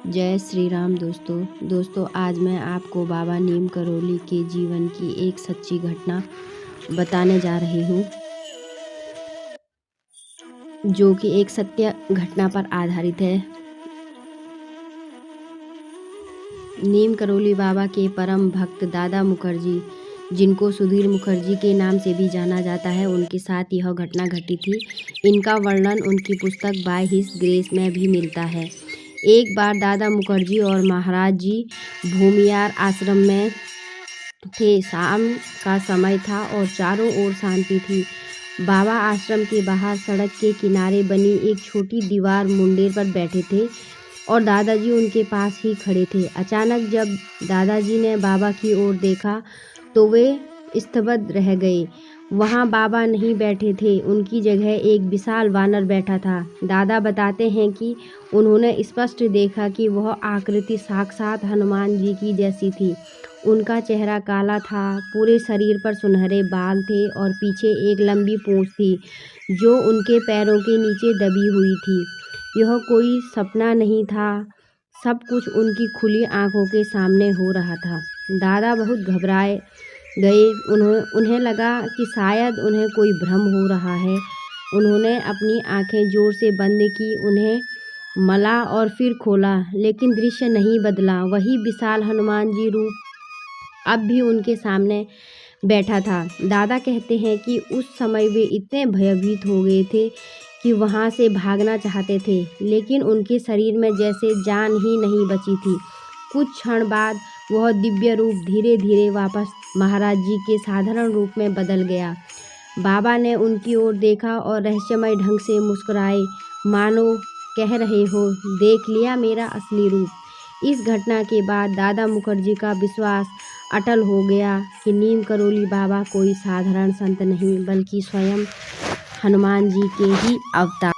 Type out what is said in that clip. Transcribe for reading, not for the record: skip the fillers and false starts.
जय श्री राम दोस्तों आज मैं आपको बाबा नीम करोली के जीवन की एक सच्ची घटना बताने जा रही हूँ, जो कि एक सत्य घटना पर आधारित है। नीम करोली बाबा के परम भक्त दादा मुखर्जी, जिनको सुधीर मुखर्जी के नाम से भी जाना जाता है, उनके साथ यह घटना घटी थी। इनका वर्णन उनकी पुस्तक बाय हिज ग्रेस में भी मिलता है। एक बार दादा मुखर्जी और महाराज जी भूमियार आश्रम में थे। शाम का समय था और चारों ओर शांति थी। बाबा आश्रम के बाहर सड़क के किनारे बनी एक छोटी दीवार मुंडेर पर बैठे थे और दादाजी उनके पास ही खड़े थे। अचानक जब दादाजी ने बाबा की ओर देखा तो वे स्तब्ध रह गए। वहाँ बाबा नहीं बैठे थे, उनकी जगह एक विशाल वानर बैठा था। दादा बताते हैं कि उन्होंने स्पष्ट देखा कि वह आकृति साक्षात हनुमान जी की जैसी थी। उनका चेहरा काला था, पूरे शरीर पर सुनहरे बाल थे और पीछे एक लंबी पूंछ थी जो उनके पैरों के नीचे दबी हुई थी। यह कोई सपना नहीं था, सब कुछ उनकी खुली आंखों के सामने हो रहा था। दादा बहुत घबराए गए। उन्हें लगा कि शायद उन्हें कोई भ्रम हो रहा है। उन्होंने अपनी आंखें जोर से बंद की, उन्हें मला और फिर खोला, लेकिन दृश्य नहीं बदला। वही विशाल हनुमान जी रूप अब भी उनके सामने बैठा था। दादा कहते हैं कि उस समय वे इतने भयभीत हो गए थे कि वहाँ से भागना चाहते थे, लेकिन उनके शरीर में जैसे जान ही नहीं बची थी। कुछ क्षण बाद वह दिव्य रूप धीरे धीरे वापस महाराज जी के साधारण रूप में बदल गया। बाबा ने उनकी ओर देखा और रहस्यमय ढंग से मुस्कुराए, मानो कह रहे हो, देख लिया मेरा असली रूप। इस घटना के बाद दादा मुखर्जी का विश्वास अटल हो गया कि नीम करोली बाबा कोई साधारण संत नहीं, बल्कि स्वयं हनुमान जी के ही अवतार